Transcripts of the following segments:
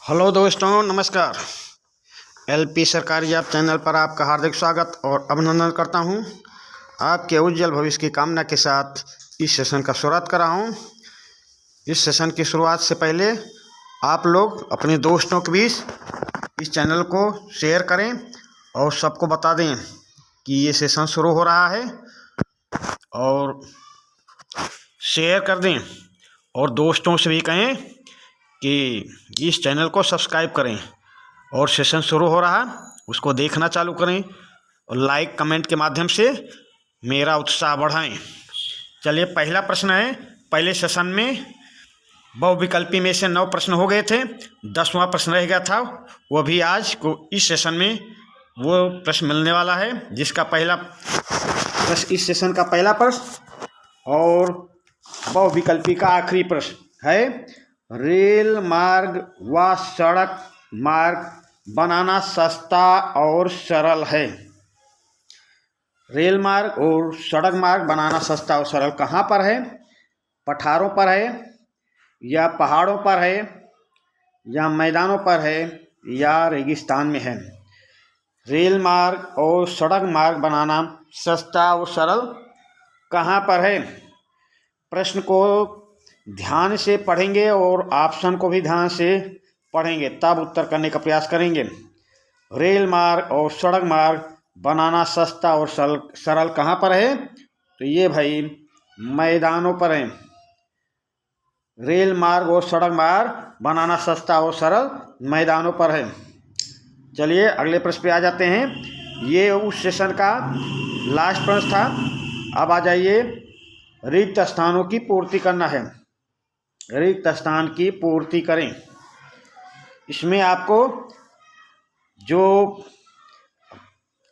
Hello दोस्तों, नमस्कार। LP सरकारी जॉब चैनल पर आपका हार्दिक स्वागत और अभिनंदन करता हूं। आपके उज्जवल भविष्य की कामना के साथ इस सेशन का शुरुआत कर रहा हूं। इस सेशन की शुरुआत से पहले आप लोग अपने दोस्तों के बीच इस चैनल को शेयर करें और सबको बता दें कि ये सेशन शुरू हो रहा है, और शेयर कर दें और दोस्तों से भी कहें कि इस चैनल को सब्सक्राइब करें और सेशन शुरू हो रहा उसको देखना चालू करें और लाइक कमेंट के माध्यम से मेरा उत्साह बढ़ाएं। चलिए, पहला प्रश्न है। पहले सेशन में बहुविकल्पी में से 9 प्रश्न हो गए थे, 10वां प्रश्न रह गया था। वो भी आज को इस सेशन में वो प्रश्न मिलने वाला है, जिसका पहला प्रश्न इस सेशन का पहला प्रश्न और बहुविकल्पी का आखिरी प्रश्न है। रेल मार्ग व सड़क मार्ग बनाना सस्ता और सरल है। रेल मार्ग और सड़क मार्ग बनाना सस्ता और सरल कहाँ पर है? पठारों पर है, या पहाड़ों पर है, या मैदानों पर है, या रेगिस्तान में है। रेल मार्ग और सड़क मार्ग बनाना सस्ता और सरल कहाँ पर है? प्रश्न को ध्यान से पढ़ेंगे और ऑप्शन को भी ध्यान से पढ़ेंगे, तब उत्तर करने का प्रयास करेंगे। रेल मार्ग और सड़क मार्ग बनाना सस्ता और सरल कहाँ पर है? तो ये भाई मैदानों पर है। रेल मार्ग और सड़क मार्ग बनाना सस्ता और सरल मैदानों पर है। चलिए, अगले प्रश्न पे आ जाते हैं। ये उस सेशन का लास्ट प्रश्न था। अब आ जाइए, रिक्त स्थानों की पूर्ति करना है। रिक्त स्थान की पूर्ति करें। इसमें आपको जो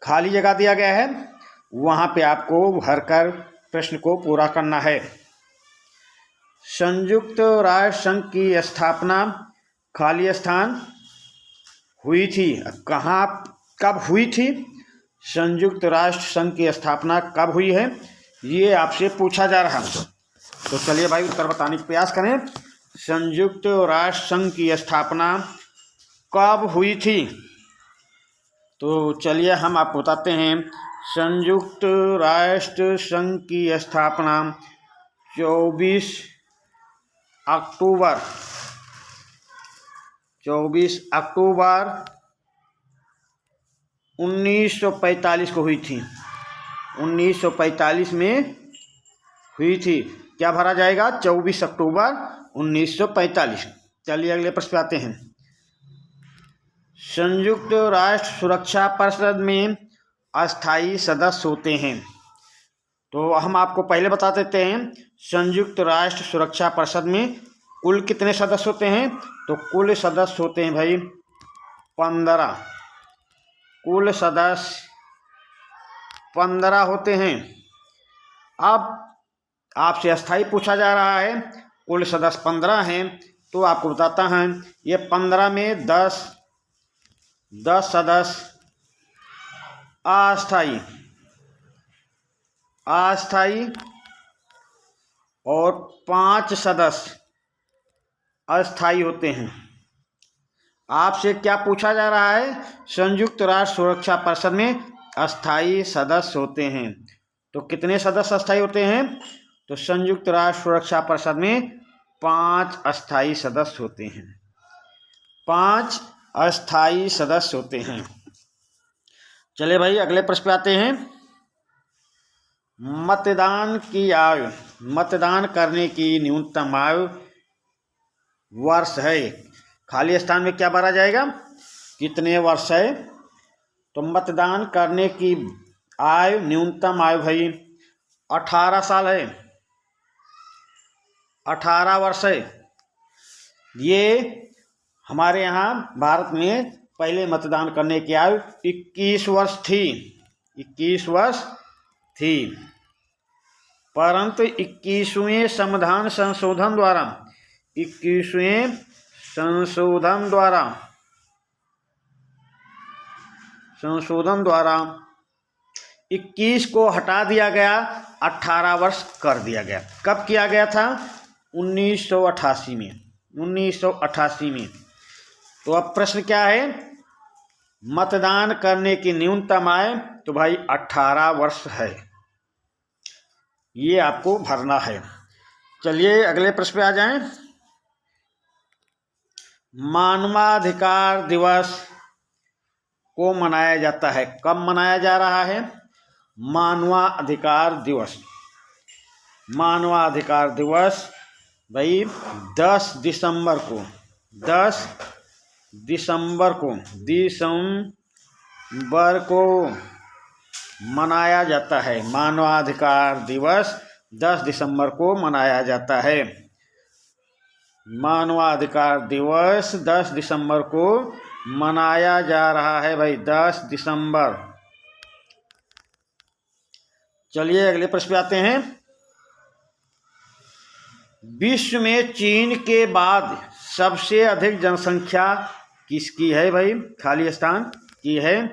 खाली जगह दिया गया है वहाँ पे आपको भरकर प्रश्न को पूरा करना है। संयुक्त राष्ट्र संघ की स्थापना खाली स्थान हुई थी। कहाँ, कब हुई थी? संयुक्त राष्ट्र संघ की स्थापना कब हुई है, ये आपसे पूछा जा रहा है। तो चलिए भाई, उत्तर बताने का प्रयास करें। संयुक्त राष्ट्र संघ की स्थापना कब हुई थी? तो चलिए हम आपको बताते हैं। संयुक्त राष्ट्र संघ की स्थापना 24 अक्टूबर 1945 को हुई थी। 1945 में हुई थी। क्या भरा जाएगा? 24 अक्टूबर 1945। चलिए अगले प्रश्न पे आते हैं। संयुक्त राष्ट्र सुरक्षा परिषद में अस्थायी सदस्य होते हैं। तो हम आपको पहले बता देते हैं, संयुक्त राष्ट्र सुरक्षा परिषद में कुल कितने सदस्य होते हैं? तो कुल सदस्य होते हैं भाई 15। कुल सदस्य 15 होते हैं। अब आपसे अस्थाई पूछा जा रहा है, कुल सदस्य 15 हैं, तो आपको बताता है ये 15 में 10 सदस्य अस्थाई और 5 सदस्य अस्थाई होते हैं। आपसे क्या पूछा जा रहा है? संयुक्त राष्ट्र सुरक्षा परिषद में अस्थाई सदस्य होते हैं। तो कितने सदस्य अस्थाई होते हैं? तो संयुक्त राष्ट्र सुरक्षा परिषद में 5 अस्थाई सदस्य होते हैं। 5 अस्थाई सदस्य होते हैं। चले भाई, अगले प्रश्न पे आते हैं। मतदान की आयु, मतदान करने की न्यूनतम आयु वर्ष है। खाली स्थान में क्या भरा जाएगा? कितने वर्ष है? तो मतदान करने की आयु, न्यूनतम आयु भाई 18 साल है। 18 वर्ष है। ये हमारे यहाँ भारत में पहले मतदान करने की आयु 21 वर्ष थी। 21 वर्ष थी, परंतु 21वें संविधान संशोधन द्वारा 21वें संशोधन द्वारा 21 को हटा दिया गया, 18 वर्ष कर दिया गया। कब किया गया था? 1988 में। तो अब प्रश्न क्या है, मतदान करने की न्यूनतम आयु तो भाई 18 वर्ष है, ये आपको भरना है। चलिए अगले प्रश्न पे आ जाएं। मानवाधिकार दिवस को मनाया जाता है, कब मनाया जा रहा है? मानवाधिकार दिवस, मानवाधिकार दिवस भाई 10 दिसंबर को, 10 दिसंबर को मनाया जाता है। मानवाधिकार दिवस 10 दिसंबर को मनाया जाता है। मानवाधिकार दिवस 10 दिसंबर को मनाया जा रहा है भाई, 10 दिसंबर। चलिए अगले प्रश्न पे आते हैं। विश्व में चीन के बाद सबसे अधिक जनसंख्या किसकी है भाई? खाली स्थान की है।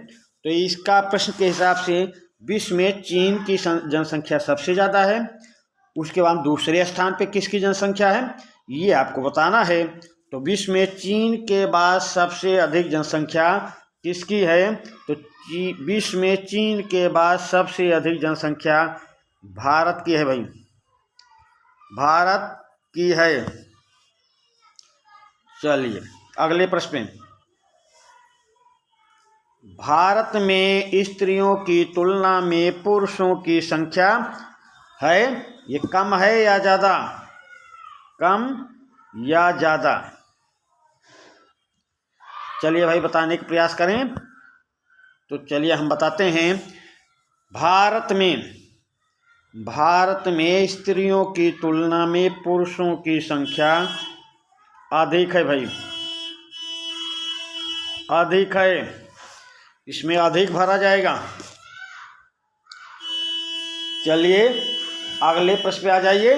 तो इसका प्रश्न के हिसाब से विश्व में चीन की जनसंख्या सबसे ज़्यादा है, उसके बाद दूसरे स्थान पे किसकी जनसंख्या है ये आपको बताना है। तो विश्व में चीन के बाद सबसे अधिक जनसंख्या किसकी है? तो विश्व में चीन के बाद सबसे अधिक जनसंख्या भारत की है भाई, भारत की है। चलिए अगले प्रश्न में, भारत में स्त्रियों की तुलना में पुरुषों की संख्या है, ये कम है या ज़्यादा? कम या ज़्यादा? चलिए भाई बताने का प्रयास करें। तो चलिए हम बताते हैं। भारत में स्त्रियों की तुलना में पुरुषों की संख्या अधिक है भाई, अधिक है, इसमें अधिक भरा जाएगा। चलिए अगले प्रश्न पे आ जाइए।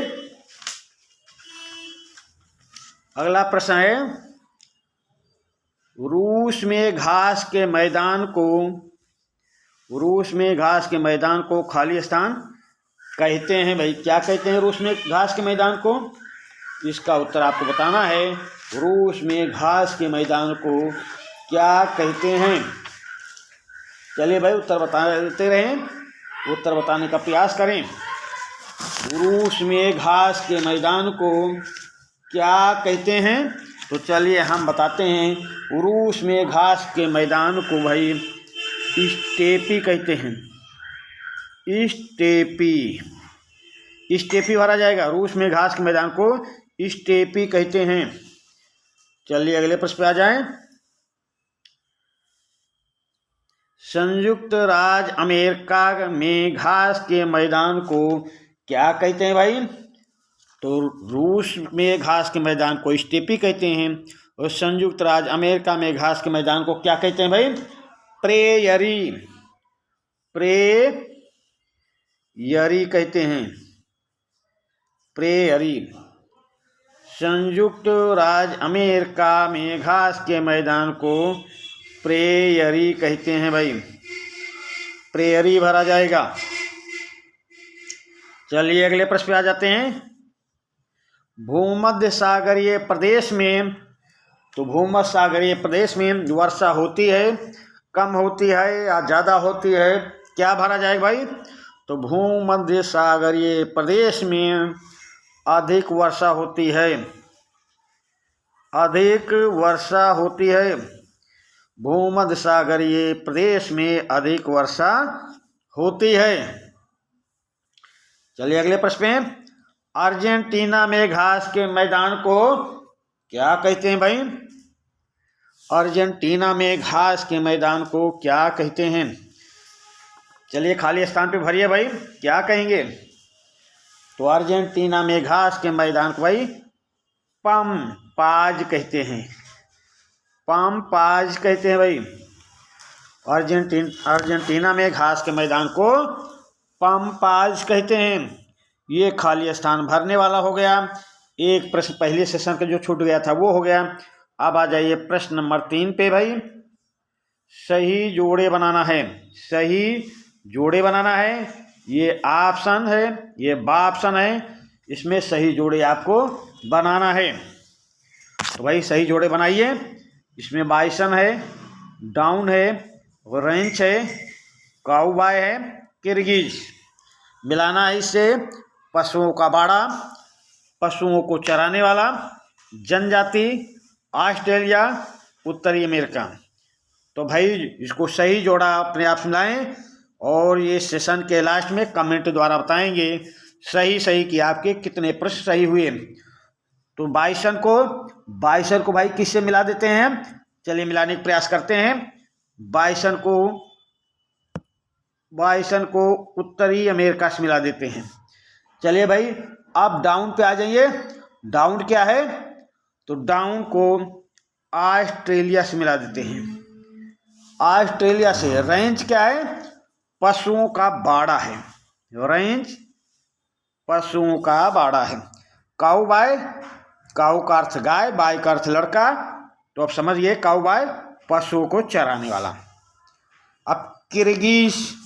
अगला प्रश्न है, रूस में घास के मैदान को खाली स्थान कहते हैं भाई, क्या कहते हैं रूस में घास के मैदान को? इसका उत्तर आपको बताना है। रूस में घास के मैदान को क्या कहते हैं? चलिए भाई उत्तर बताते रहें, उत्तर बताने का प्रयास करें। रूस में घास के मैदान को क्या कहते हैं? तो चलिए हम बताते हैं। रूस में घास के मैदान को भाई स्टेपी कहते हैं, स्टेपी भरा जाएगा। रूस में घास के मैदान को स्टेपी कहते हैं। चलिए अगले प्रश्न पे आ जाएं। संयुक्त राज्य अमेरिका में घास के मैदान को क्या कहते हैं भाई? तो रूस में घास के मैदान को स्टेपी कहते हैं, और संयुक्त राज्य अमेरिका में घास के मैदान को क्या कहते हैं भाई? प्रेयरी कहते हैं, प्रेयरी। संयुक्त राज्य अमेरिका में घास के मैदान को प्रेयरी कहते हैं भाई, प्रेयरी भरा जाएगा। चलिए अगले प्रश्न पे आ जाते हैं। भूमध्य सागरीय प्रदेश में, तो भूमध्य सागरीय प्रदेश में वर्षा होती है, कम होती है या ज़्यादा होती है? क्या भरा जाएगा भाई? तो भूमध्य सागरीय प्रदेश में अधिक वर्षा होती है, अधिक वर्षा होती है। भूमध्य सागरीय प्रदेश में अधिक वर्षा होती है। चलिए अगले प्रश्न में, अर्जेंटीना में घास के मैदान को क्या कहते हैं भाई? अर्जेंटीना में घास के मैदान को क्या कहते हैं? चलिए खाली स्थान पे भरिए भाई, क्या कहेंगे? तो अर्जेंटीना में घास के मैदान को भाई पम्पाज कहते हैं, पम्पाज कहते हैं भाई। अर्जेंटीना में घास के मैदान को पम्पाज कहते हैं। ये खाली स्थान भरने वाला हो गया। एक प्रश्न पहले सेशन का जो छूट गया था वो हो गया। अब आ जाइए प्रश्न नंबर 3 पे भाई। सही जोड़े बनाना है, सही जोड़े बनाना है। ये ऑप्शन है, ये ऑप्शन है, इसमें सही जोड़े आपको बनाना है। तो भाई सही जोड़े बनाइए। इसमें बाइसन है, डाउन है, रेंच है, काउबॉय है, किर्गिज। मिलाना है इससे पशुओं का बाड़ा, पशुओं को चराने वाला, जनजाति, ऑस्ट्रेलिया, उत्तरी अमेरिका। तो भाई इसको सही जोड़ा अपने आप मिलाएं और ये सेशन के लास्ट में कमेंट द्वारा बताएंगे सही कि आपके कितने प्रश्न सही हुए। तो बाइसन को भाई किससे मिला देते हैं? चलिए मिलाने का प्रयास करते हैं। बाइसन को उत्तरी अमेरिका से मिला देते हैं। चलिए भाई अब डाउन पे आ जाइए। डाउन क्या है? तो डाउन को ऑस्ट्रेलिया से मिला देते हैं। ऑस्ट्रेलिया से रेंज क्या है? पशुओं का बाड़ा है। रेंज पशुओं का बाड़ा है। काउबॉय, काउ का अर्थ गाय, बाय का अर्थ लड़का, तो अब समझिए काउबॉय पशुओं को चराने वाला। अब किर्गिज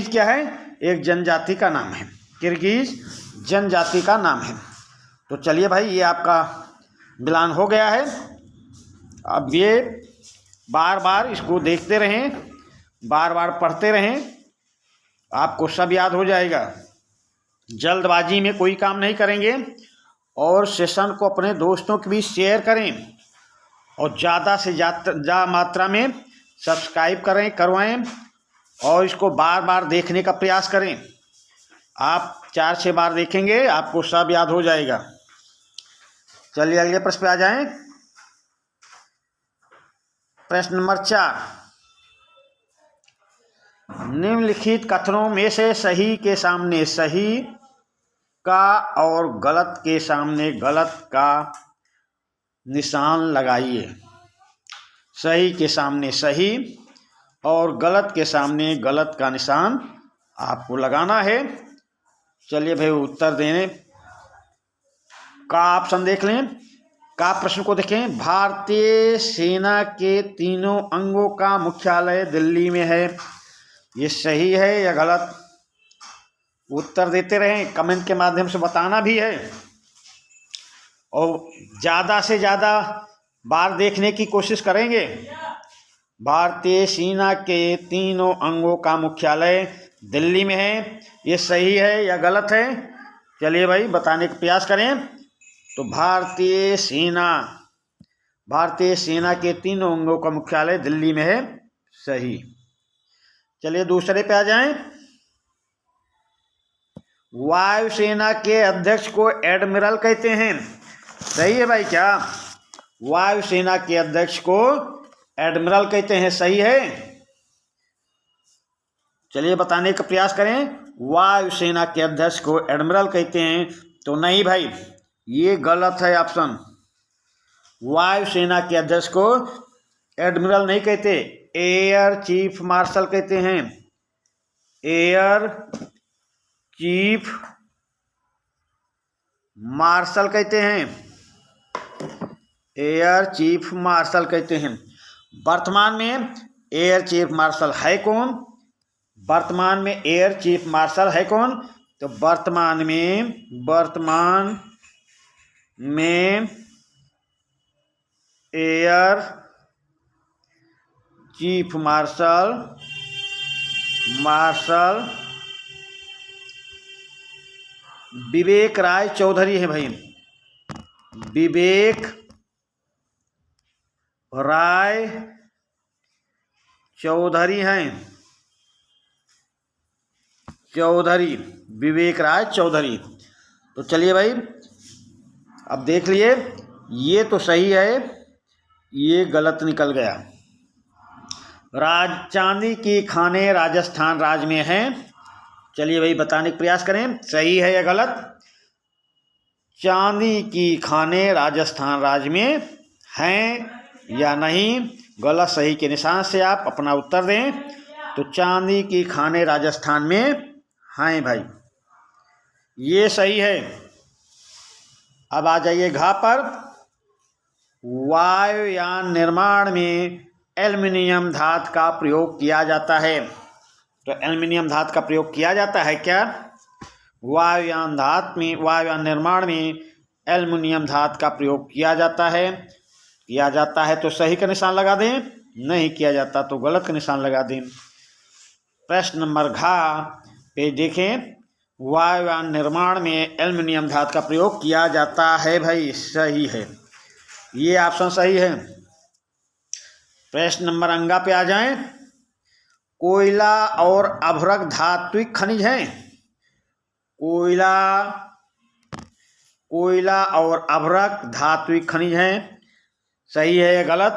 क्या है? एक जनजाति का नाम है। किर्गिज जनजाति का नाम है। तो चलिए भाई ये आपका मिलान हो गया है। अब ये बार बार इसको देखते रहें, बार बार पढ़ते रहें, आपको सब याद हो जाएगा। जल्दबाजी में कोई काम नहीं करेंगे और सेशन को अपने दोस्तों के बीच शेयर करें और ज़्यादा से ज़्यादा मात्रा में सब्सक्राइब करवाएं और इसको बार बार देखने का प्रयास करें। आप 4-6 बार देखेंगे आपको सब याद हो जाएगा। चलिए अगले प्रश्न पे आ जाएं। प्रश्न नंबर 4, निम्नलिखित कथनों में से सही के सामने सही का और गलत के सामने गलत का निशान लगाइए। सही के सामने सही और गलत के सामने गलत का निशान आपको लगाना है। चलिए भाई उत्तर देने का ऑप्शन देख लें। का प्रश्न को देखें। भारतीय सेना के तीनों अंगों का मुख्यालय दिल्ली में है। ये सही है या गलत? उत्तर देते रहें, कमेंट के माध्यम से बताना भी है और ज़्यादा से ज़्यादा बार देखने की कोशिश करेंगे। भारतीय सेना के तीनों अंगों का मुख्यालय दिल्ली में है। ये सही है या गलत है? चलिए भाई बताने का प्रयास करें। तो भारतीय सेना के तीनों अंगों का मुख्यालय दिल्ली में है। सही। चलिए दूसरे पे आ जाएं। वायुसेना के अध्यक्ष को एडमिरल कहते हैं। सही है भाई क्या? वायुसेना के अध्यक्ष को एडमिरल कहते हैं। सही है? चलिए बताने का प्रयास करें। वायुसेना के अध्यक्ष को एडमिरल कहते हैं। तो नहीं भाई, ये गलत है ऑप्शन। वायुसेना के अध्यक्ष को एडमिरल नहीं कहते, एयर चीफ मार्शल कहते हैं। एयर चीफ मार्शल कहते हैं। एयर चीफ मार्शल कहते हैं। वर्तमान में एयर चीफ मार्शल है कौन? वर्तमान में एयर चीफ मार्शल है कौन? तो वर्तमान में एयर चीफ मार्शल विवेक राय चौधरी है भाई। विवेक राय चौधरी हैं। विवेक राय चौधरी। तो चलिए भाई अब देख लिए, ये तो सही है, ये गलत निकल गया। चांदी की खानें राजस्थान राज्य में हैं। चलिए भाई बताने का प्रयास करें, सही है या गलत? चांदी की खानें राजस्थान राज्य में हैं या नहीं? गलत सही के निशान से आप अपना उत्तर दें। तो चांदी की खानें राजस्थान में हैं भाई, ये सही है। अब आ जाइए घा पर। वायुयान निर्माण में एल्युमिनियम धातु का प्रयोग किया जाता है। तो एल्युमिनियम धातु का प्रयोग किया जाता है क्या? वायुयान निर्माण में एल्युमिनियम धातु का प्रयोग किया जाता है। किया जाता है तो सही का निशान लगा दें, नहीं किया जाता तो गलत का निशान लगा दें। प्रश्न नंबर घ पे देखें, वायुयान निर्माण में एल्युमिनियम धातु का प्रयोग किया जाता है। भाई सही है, ये ऑप्शन सही है। प्रश्न नंबर अंगा पे आ जाएं, कोयला और अभ्रक धात्विक खनिज हैं। कोयला और अभ्रक धात्विक खनिज हैं। सही है या गलत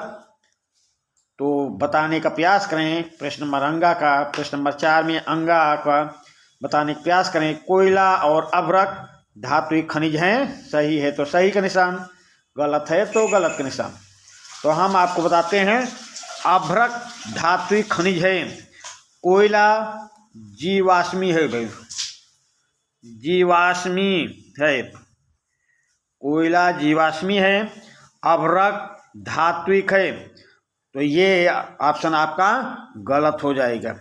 तो बताने का प्रयास करें। प्रश्न नंबर अंगा का, प्रश्न नंबर 4 में अंगा का बताने का प्रयास करें। कोयला और अभ्रक धात्विक खनिज हैं। सही है तो सही का निशान, गलत है तो गलत का निशान। तो हम आपको बताते हैं, अभ्रक धात्विक खनिज है। कोयला जीवाश्मी है भाई, जीवाश्मी है। कोयला जीवाश्मी है, अभ्रक धात्विक है। तो ये ऑप्शन आपका गलत हो जाएगा।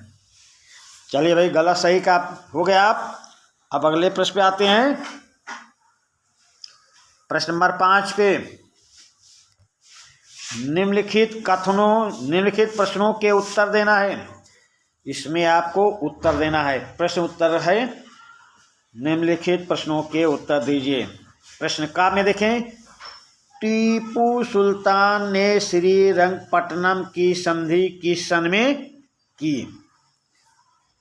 चलिए भाई, गलत सही का हो गया आप। अब अगले प्रश्न पे आते हैं। प्रश्न नंबर 5 पे, निम्नलिखित प्रश्नों के उत्तर देना है। इसमें आपको उत्तर देना है। प्रश्न उत्तर है, निम्नलिखित प्रश्नों के उत्तर दीजिए। प्रश्न का में देखें, टीपू सुल्तान ने श्रीरंगपट्टनम की संधि किस सन में की?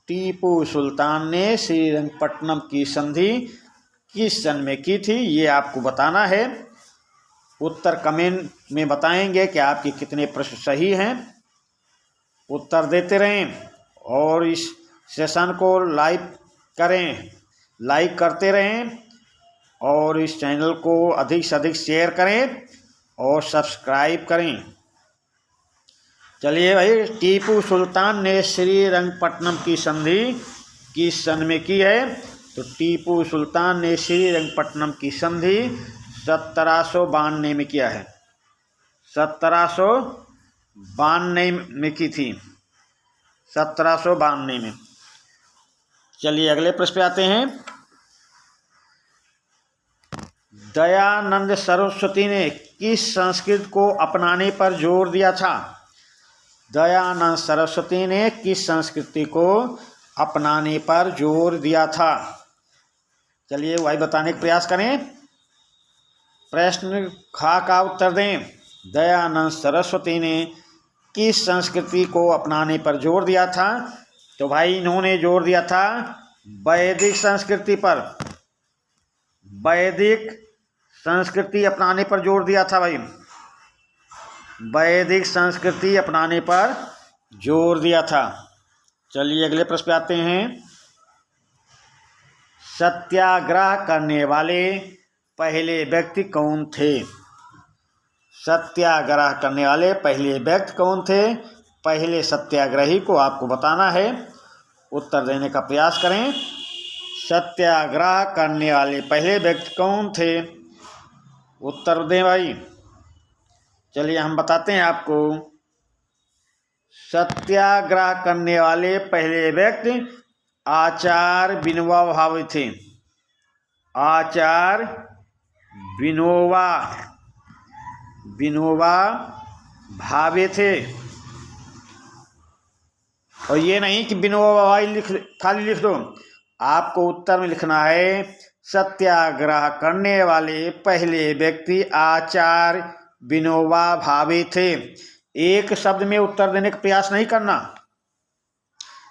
टीपू सुल्तान ने श्रीरंगपट्टनम की संधि किस सन में की थी, ये आपको बताना है। उत्तर कमेंट में बताएंगे कि आपके कितने प्रश्न सही हैं। उत्तर देते रहें और इस सेशन को लाइक करते रहें और इस चैनल को अधिक से अधिक शेयर करें और सब्सक्राइब करें। चलिए भाई, टीपू सुल्तान ने श्रीरंगपट्टनम की संधि किस सन में की है? तो टीपू सुल्तान ने श्रीरंगपट्टनम की संधि 1792 में किया है। 1792 में की थी, 1792 में। चलिए अगले प्रश्न पे आते हैं। दयानंद सरस्वती ने किस संस्कृत को अपनाने पर जोर दिया था? दयानंद सरस्वती ने किस संस्कृति को अपनाने पर जोर दिया था? चलिए वही बताने का प्रयास करें। प्रश्न खा का उत्तर दें। दयानंद सरस्वती ने किस संस्कृति को अपनाने पर जोर दिया था? तो भाई इन्होंने जोर दिया था वैदिक संस्कृति पर। वैदिक संस्कृति अपनाने पर जोर दिया था भाई, वैदिक संस्कृति अपनाने पर जोर दिया था। चलिए अगले प्रश्न पे आते हैं। सत्याग्रह करने वाले पहले व्यक्ति कौन थे? सत्याग्रह करने वाले पहले व्यक्ति कौन थे? पहले सत्याग्रही को आपको बताना है। उत्तर देने का प्रयास करें। सत्याग्रह करने वाले पहले व्यक्ति कौन थे? उत्तर दें भाई। चलिए हम बताते हैं आपको। सत्याग्रह करने वाले पहले व्यक्ति आचार्य विनोबा भावे थे। आचार्य विनोबा भावे थे। और ये नहीं कि विनोबा भावे खाली लिख दो, आपको उत्तर में लिखना है सत्याग्रह करने वाले पहले व्यक्ति आचार्य विनोबा भावे थे। एक शब्द में उत्तर देने का प्रयास नहीं करना।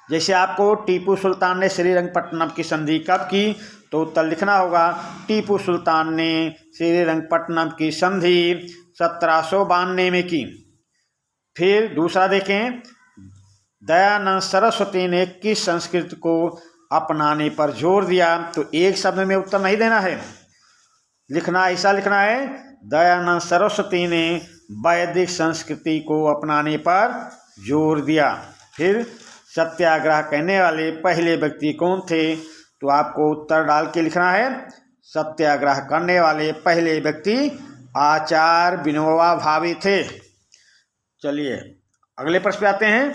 जैसे आपको टीपू सुल्तान ने श्रीरंगपट्टनम की संधि कब की, तो उत्तर लिखना होगा टीपू सुल्तान ने श्रीरंगपट्टनम की संधि 1792 में की। फिर दूसरा देखें, दयानंद सरस्वती ने किस संस्कृति को अपनाने पर जोर दिया? तो एक शब्द में उत्तर नहीं देना है, लिखना ऐसा लिखना है दयानंद सरस्वती ने वैदिक संस्कृति को अपनाने पर जोर दिया। फिर सत्याग्रह करने वाले पहले व्यक्ति कौन थे? तो आपको उत्तर डाल के लिखना है सत्याग्रह करने वाले पहले व्यक्ति आचार्य विनोबा भावे थे। चलिए अगले प्रश्न पे आते हैं।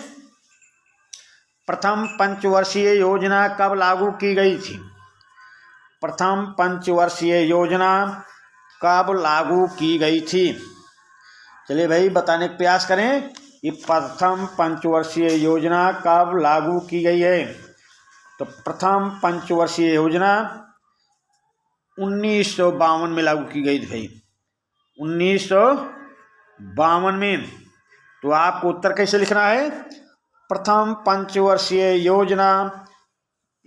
प्रथम पंचवर्षीय योजना कब लागू की गई थी? प्रथम पंचवर्षीय योजना कब लागू की गई थी? चलिए भाई बताने का प्रयास करें कि प्रथम पंचवर्षीय योजना कब लागू की गई है। तो प्रथम पंचवर्षीय योजना 1952 में लागू की गई थी भाई, 1952 में। तो आपको उत्तर कैसे लिखना है? प्रथम पंचवर्षीय योजना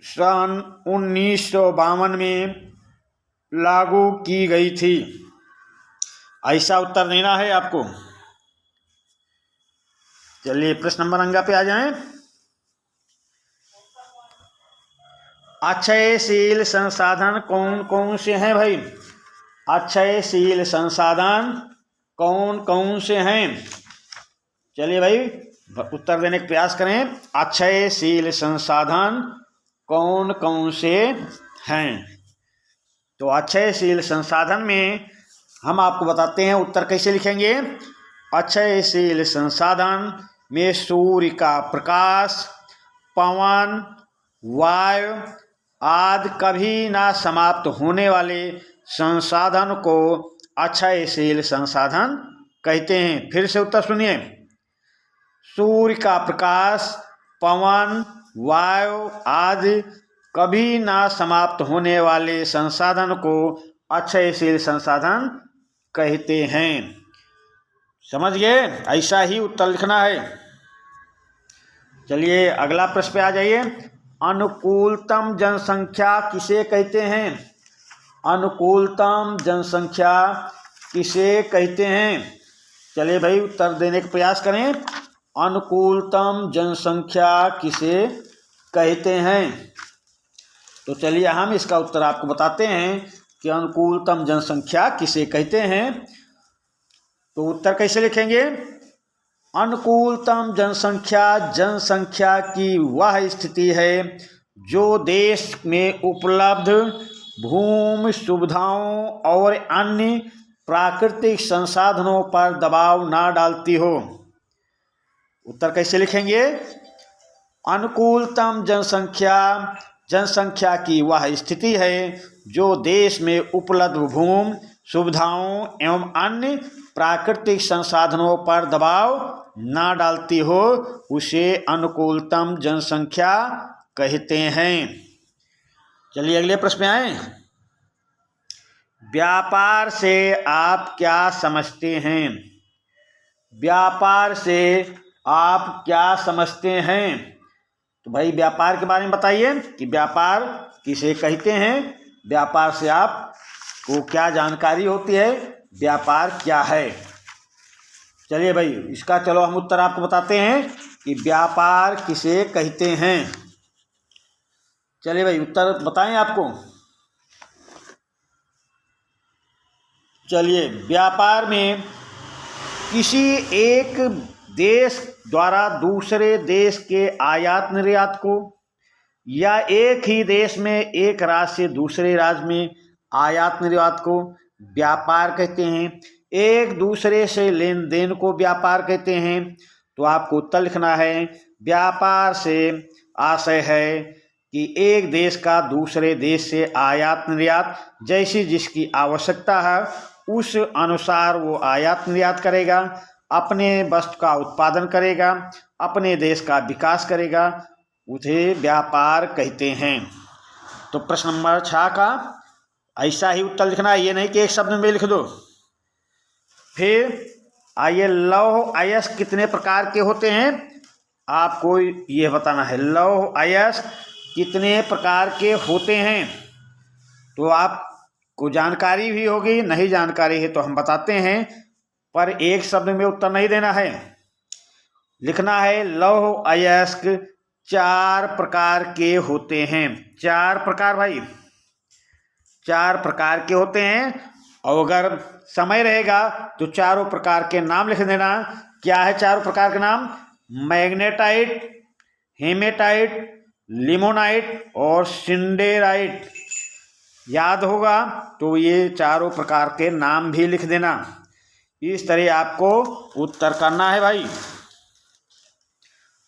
सन 1952 में लागू की गई थी, ऐसा उत्तर देना है आपको। चलिए प्रश्न नंबर अंगा पे आ जाएं। अक्षयशील संसाधन कौन कौन से हैं भाई? अक्षयशील संसाधन कौन कौन से हैं? चलिए भाई उत्तर देने का प्रयास करें। अक्षयशील संसाधन कौन कौन से हैं? तो अक्षयशील संसाधन में हम आपको बताते हैं उत्तर कैसे लिखेंगे। अक्षयशील संसाधन में सूर्य का प्रकाश, पवन, वायु आदि कभी ना समाप्त होने वाले संसाधन को अक्षयशील संसाधन कहते हैं। फिर से उत्तर सुनिए। सूर्य का प्रकाश, पवन, वायु आदि कभी ना समाप्त होने वाले संसाधन को अक्षयशील संसाधन कहते हैं। समझ गए? ऐसा ही उत्तर लिखना है। चलिए अगला प्रश्न पे आ जाइए। अनुकूलतम जनसंख्या किसे कहते हैं? अनुकूलतम जनसंख्या किसे कहते हैं? चलिए भाई उत्तर देने का प्रयास करें। अनुकूलतम जनसंख्या किसे कहते हैं? तो चलिए हम इसका उत्तर आपको बताते हैं कि अनुकूलतम जनसंख्या किसे कहते हैं। तो उत्तर कैसे लिखेंगे? अनुकूलतम जनसंख्या जनसंख्या की वह स्थिति है जो देश में उपलब्ध भूमि सुविधाओं और अन्य प्राकृतिक संसाधनों पर दबाव ना डालती हो। उत्तर कैसे लिखेंगे? अनुकूलतम जनसंख्या जनसंख्या की वह स्थिति है जो देश में उपलब्ध भूमि सुविधाओं एवं अन्य प्राकृतिक संसाधनों पर दबाव ना डालती हो, उसे अनुकूलतम जनसंख्या कहते हैं। चलिए अगले प्रश्न में आए। व्यापार से आप क्या समझते हैं? व्यापार से आप क्या समझते हैं? तो भाई व्यापार के बारे में बताइए कि व्यापार किसे कहते हैं, व्यापार से आपको क्या जानकारी होती है, व्यापार क्या है। चलिए भाई इसका चलो हम उत्तर आपको बताते हैं कि व्यापार किसे कहते हैं। चलिए भाई उत्तर बताएं आपको। चलिए व्यापार में किसी एक देश द्वारा दूसरे देश के आयात निर्यात को या एक ही देश में एक राज्य से दूसरे राज्य में आयात निर्यात को व्यापार कहते हैं। एक दूसरे से लेन देन को व्यापार कहते हैं। तो आपको उत्तर लिखना है। व्यापार से आशय है कि एक देश का दूसरे देश से आयात निर्यात जैसी जिसकी आवश्यकता है उस अनुसार वो आयात निर्यात करेगा, अपने वस्तु का उत्पादन करेगा, अपने देश का विकास करेगा, उसे व्यापार कहते हैं। तो प्रश्न नंबर 6 का ऐसा ही उत्तर लिखना है, ये नहीं कि एक शब्द में लिख दो। फिर आइए लौह अयस्क कितने प्रकार के होते हैं, आपको ये बताना है। लौह अयस्क कितने प्रकार के होते हैं? तो आपको जानकारी भी होगी, नहीं जानकारी है तो हम बताते हैं, पर एक शब्द में उत्तर नहीं देना है। लिखना है लौह अयस्क 4 प्रकार के होते हैं। 4 प्रकार भाई, 4 प्रकार के होते हैं। और अगर समय रहेगा तो चारों प्रकार के नाम लिख देना। क्या है चारों प्रकार के नाम? मैग्नेटाइट, हेमेटाइट, लिमोनाइट और सिंडेराइट। याद होगा तो ये चारों प्रकार के नाम भी लिख देना। इस तरह आपको उत्तर करना है भाई।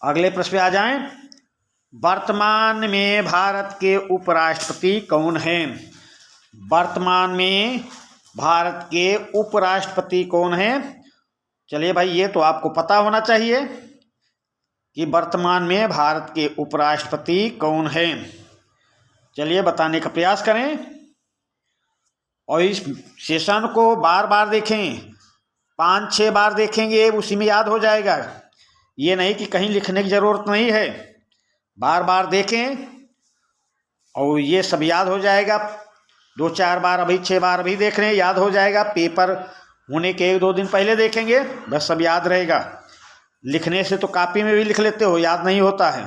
अगले प्रश्न पे आ जाएं। वर्तमान में भारत के उपराष्ट्रपति कौन हैं? वर्तमान में भारत के उपराष्ट्रपति कौन हैं? चलिए भाई, ये तो आपको पता होना चाहिए कि वर्तमान में भारत के उपराष्ट्रपति कौन हैं। चलिए बताने का प्रयास करें और इस सेशन को बार बार देखें, 5-6 बार देखेंगे उसी में याद हो जाएगा। ये नहीं कि कहीं लिखने की ज़रूरत नहीं है, बार बार देखें और ये सब याद हो जाएगा। 2-4 बार अभी 6 बार अभी देख रहे हैं, याद हो जाएगा। पेपर होने के 1-2 दिन पहले देखेंगे, बस सब याद रहेगा। लिखने से तो कॉपी में भी लिख लेते हो, याद नहीं होता है।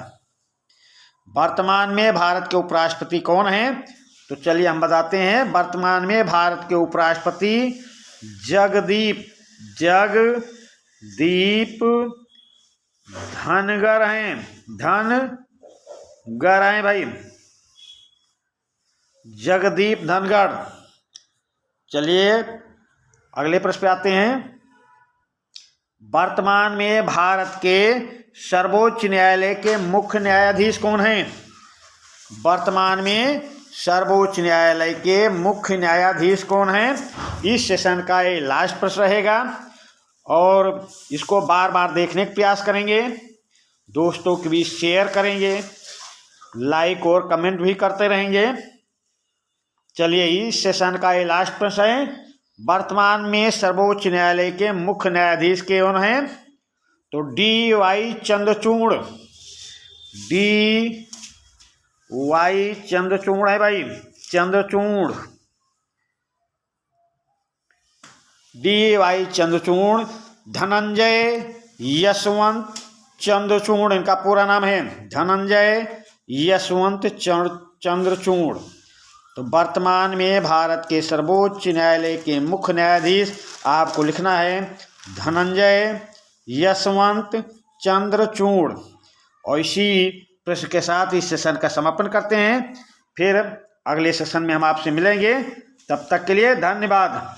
वर्तमान में भारत के उपराष्ट्रपति कौन हैं, तो चलिए हम बताते हैं। वर्तमान में भारत के उपराष्ट्रपति जगदीप धनगर हैं। धनगर हैं भाई, जगदीप धनगर। चलिए अगले प्रश्न पे आते हैं। वर्तमान में भारत के सर्वोच्च न्यायालय के मुख्य न्यायाधीश कौन हैं। वर्तमान में सर्वोच्च न्यायालय के मुख्य न्यायाधीश कौन हैं। इस सेशन का ये लास्ट प्रश्न रहेगा और इसको बार बार देखने का प्रयास करेंगे, दोस्तों के बीच शेयर करेंगे, लाइक और कमेंट भी करते रहेंगे। चलिए इस सेशन का ये लास्ट प्रश्न है। वर्तमान में सर्वोच्च न्यायालय के मुख्य न्यायाधीश कौन हैं, तो डी.वाई. चंद्रचूड़। डी.वाई. चंद्रचूड़ है भाई, चंद्रचूड़, डी.वाई. चंद्रचूड़। धनंजय यशवंत चंद्रचूड़ इनका पूरा नाम है, धनंजय यशवंत चंद्रचूड़। तो वर्तमान में भारत के सर्वोच्च न्यायालय के मुख्य न्यायाधीश आपको लिखना है धनंजय यशवंत चंद्रचूड़। और इसी प्रश्न के साथ इस सेशन का समापन करते हैं। फिर अगले सेशन में हम आपसे मिलेंगे, तब तक के लिए धन्यवाद।